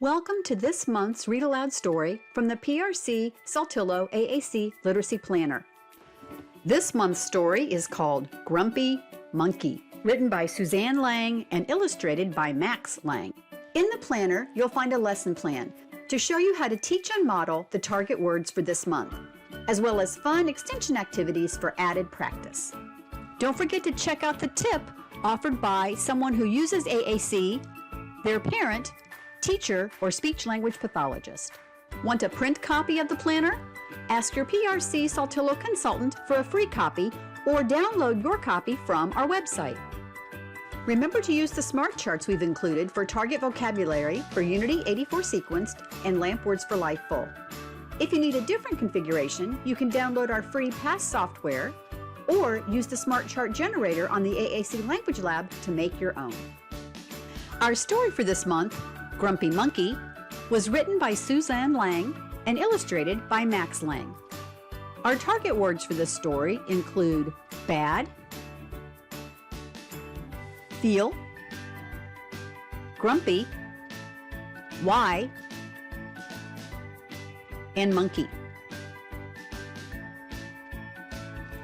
Welcome to this month's Read Aloud story from the PRC-Saltillo AAC Literacy Planner. This month's story is called Grumpy Monkey, written by Suzanne Lang and illustrated by Max Lang. In the planner, you'll find a lesson plan to show you how to teach and model the target words for this month, as well as fun extension activities for added practice. Don't forget to check out the tip offered by someone who uses AAC, their parent, teacher, or speech-language pathologist. Want a print copy of the planner? Ask your PRC-Saltillo consultant for a free copy or download your copy from our website. Remember to use the smart charts we've included for target vocabulary for Unity 84 Sequenced and Lamp Words for Life Full. If you need a different configuration, you can download our free PASS software or use the smart chart generator on the AAC Language Lab to make your own. Our story for this month, Grumpy Monkey, was written by Suzanne Lang and illustrated by Max Lang. Our target words for this story include bad, feel, grumpy, why, and monkey.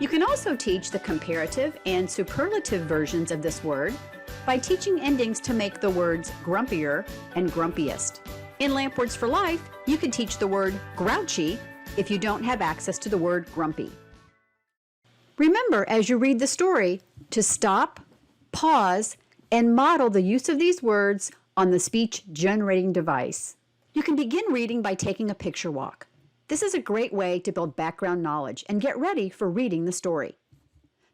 You can also teach the comparative and superlative versions of this word by teaching endings to make the words grumpier and grumpiest. In Lamp Words for Life, you can teach the word grouchy if you don't have access to the word grumpy. Remember, as you read the story, to stop, pause, and model the use of these words on the speech-generating device. You can begin reading by taking a picture walk. This is a great way to build background knowledge and get ready for reading the story.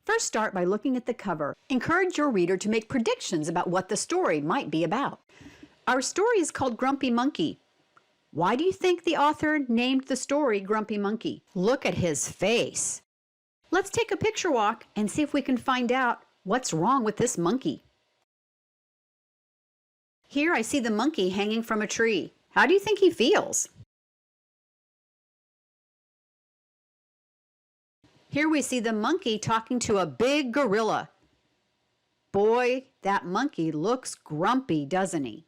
First, start by looking at the cover. Encourage your reader to make predictions about what the story might be about. Our story is called Grumpy Monkey. Why do you think the author named the story Grumpy Monkey? Look at his face. Let's take a picture walk and see if we can find out what's wrong with this monkey. Here I see the monkey hanging from a tree. How do you think he feels? Here we see the monkey talking to a big gorilla. Boy, that monkey looks grumpy, doesn't he?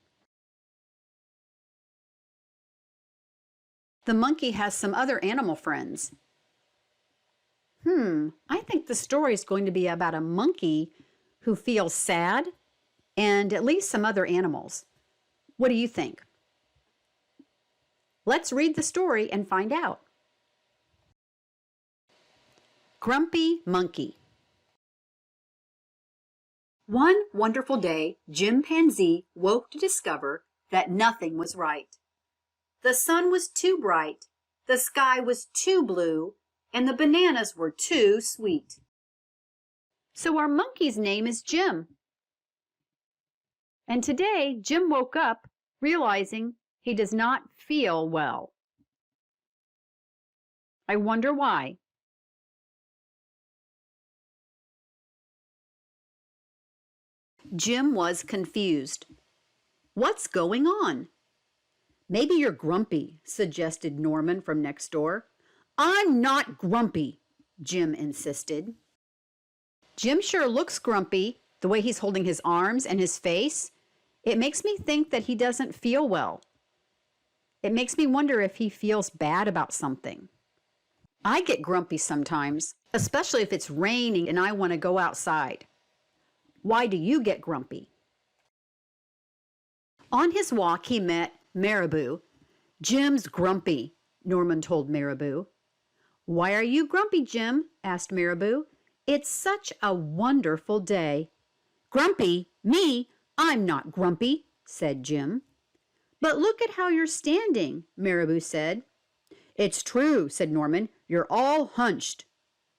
The monkey has some other animal friends. I think the story is going to be about a monkey who feels sad and at least some other animals. What do you think? Let's read the story and find out. Grumpy Monkey. One wonderful day, Chimpanzee woke to discover that nothing was right. The sun was too bright, the sky was too blue, and the bananas were too sweet. So our monkey's name is Jim. And today, Jim woke up realizing he does not feel well. I wonder why. Jim was confused. What's going on? Maybe you're grumpy, suggested Norman from next door. I'm not grumpy, Jim insisted. Jim sure looks grumpy, the way he's holding his arms and his face. It makes me think that he doesn't feel well. It makes me wonder if he feels bad about something. I get grumpy sometimes, especially if it's raining and I want to go outside. Why do you get grumpy? On his walk, he met Marabou. Jim's grumpy, Norman told Marabou. Why are you grumpy, Jim? Asked Marabou. It's such a wonderful day. Grumpy? Me? I'm not grumpy, said Jim. But look at how you're standing, Marabou said. It's true, said Norman. You're all hunched.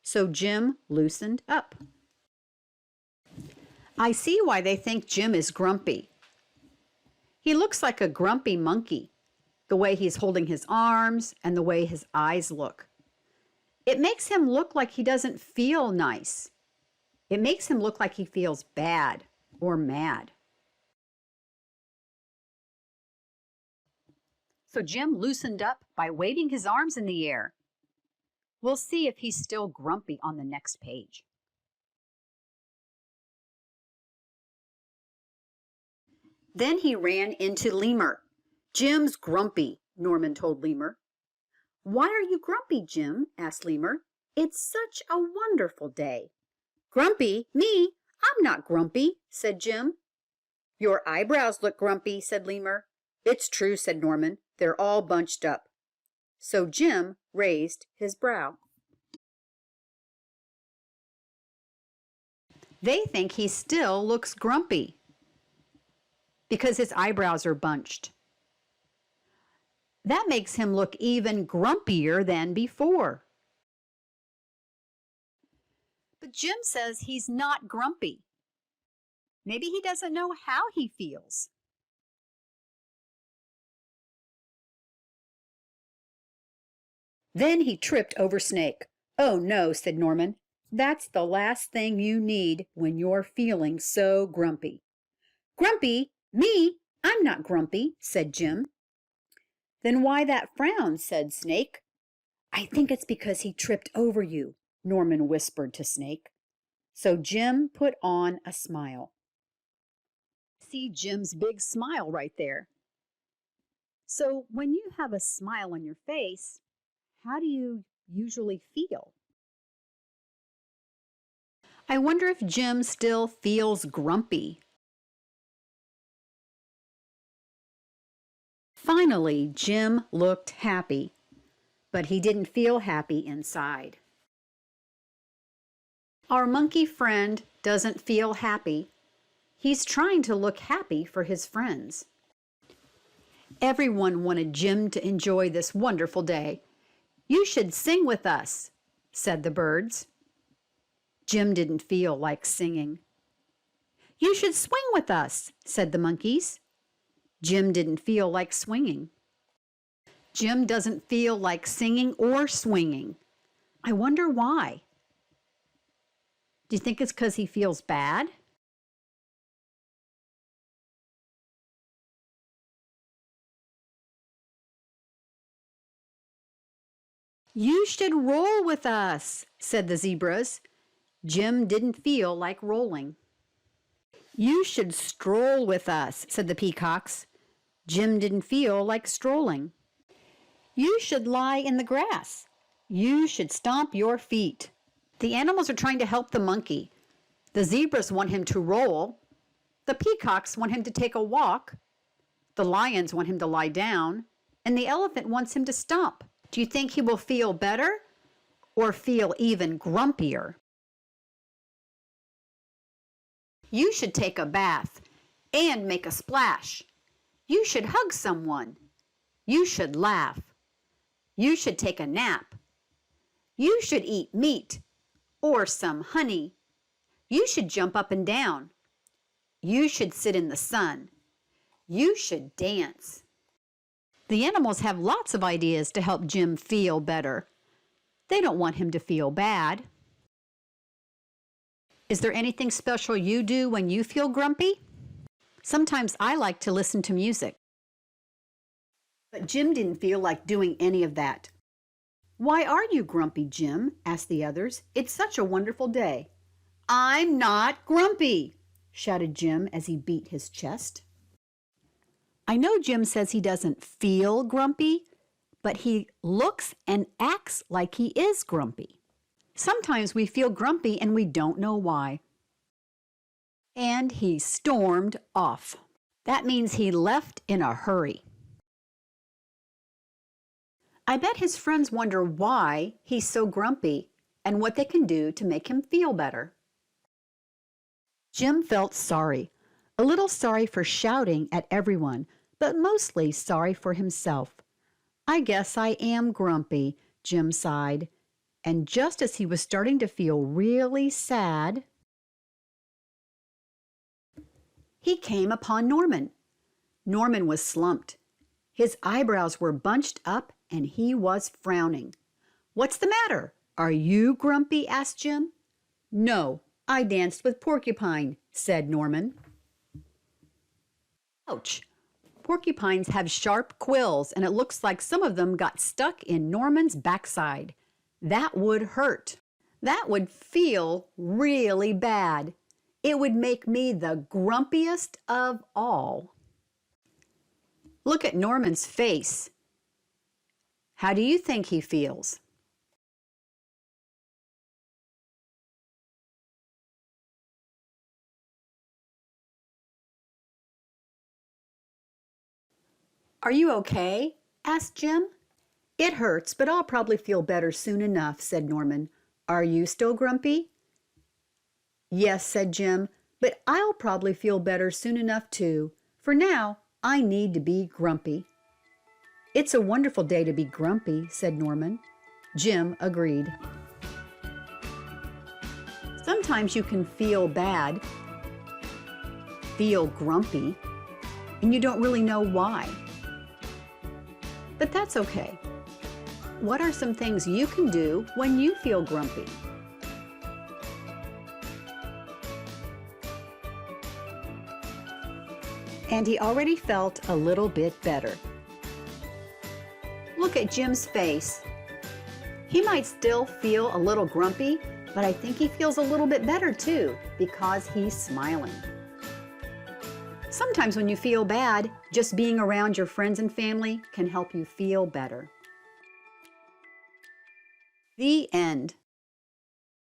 So Jim loosened up. I see why they think Jim is grumpy. He looks like a grumpy monkey, the way he's holding his arms and the way his eyes look. It makes him look like he doesn't feel nice. It makes him look like he feels bad or mad. So Jim loosened up by waving his arms in the air. We'll see if he's still grumpy on the next page. Then he ran into Lemur. Jim's grumpy, Norman told Lemur. Why are you grumpy, Jim? Asked Lemur. It's such a wonderful day. Grumpy? Me? I'm not grumpy, said Jim. Your eyebrows look grumpy, said Lemur. It's true, said Norman. They're all bunched up. So Jim raised his brow. They think he still looks grumpy because his eyebrows are bunched. That makes him look even grumpier than before. But Jim says he's not grumpy. Maybe he doesn't know how he feels. Then he tripped over Snake. Oh no, said Norman. That's the last thing you need when you're feeling so grumpy. Grumpy? Me? I'm not grumpy, said Jim. Then why that frown, said Snake. I think it's because he tripped over you, Norman whispered to Snake. So Jim put on a smile. See Jim's big smile right there. So when you have a smile on your face, how do you usually feel? I wonder if Jim still feels grumpy. Finally, Jim looked happy, but he didn't feel happy inside. Our monkey friend doesn't feel happy. He's trying to look happy for his friends. Everyone wanted Jim to enjoy this wonderful day. You should sing with us, said the birds. Jim didn't feel like singing. You should swing with us, said the monkeys. Jim didn't feel like swinging. Jim doesn't feel like singing or swinging. I wonder why. Do you think it's because he feels bad? You should roll with us, said the zebras. Jim didn't feel like rolling. You should stroll with us, said the peacocks. Jim didn't feel like strolling. You should lie in the grass. You should stomp your feet. The animals are trying to help the monkey. The zebras want him to roll. The peacocks want him to take a walk. The lions want him to lie down. And the elephant wants him to stomp. Do you think he will feel better or feel even grumpier? You should take a bath and make a splash. You should hug someone. You should laugh. You should take a nap. You should eat meat or some honey. You should jump up and down. You should sit in the sun. You should dance. The animals have lots of ideas to help Jim feel better. They don't want him to feel bad. Is there anything special you do when you feel grumpy? Sometimes I like to listen to music. But Jim didn't feel like doing any of that. Why are you grumpy, Jim? Asked the others. It's such a wonderful day. I'm not grumpy, shouted Jim as he beat his chest. I know Jim says he doesn't feel grumpy, but he looks and acts like he is grumpy. Sometimes we feel grumpy and we don't know why. And he stormed off. That means he left in a hurry. I bet his friends wonder why he's so grumpy and what they can do to make him feel better. Jim felt sorry, a little sorry for shouting at everyone, but mostly sorry for himself. I guess I am grumpy, Jim sighed. And just as he was starting to feel really sad, he came upon Norman. Norman was slumped. His eyebrows were bunched up and he was frowning. What's the matter? Are you grumpy? Asked Jim. No, I danced with Porcupine, said Norman. Ouch. Porcupines have sharp quills and it looks like some of them got stuck in Norman's backside. That would hurt. That would feel really bad. It would make me the grumpiest of all. Look at Norman's face. How do you think he feels? Are you okay? Asked Jim. It hurts, but I'll probably feel better soon enough, said Norman. Are you still grumpy? Yes, said Jim, but I'll probably feel better soon enough too. For now, I need to be grumpy. It's a wonderful day to be grumpy, said Norman. Jim agreed. Sometimes you can feel bad, feel grumpy, and you don't really know why. But that's okay. What are some things you can do when you feel grumpy? And he already felt a little bit better. Look at Jim's face. He might still feel a little grumpy, but I think he feels a little bit better too, because he's smiling. Sometimes when you feel bad, just being around your friends and family can help you feel better. The end.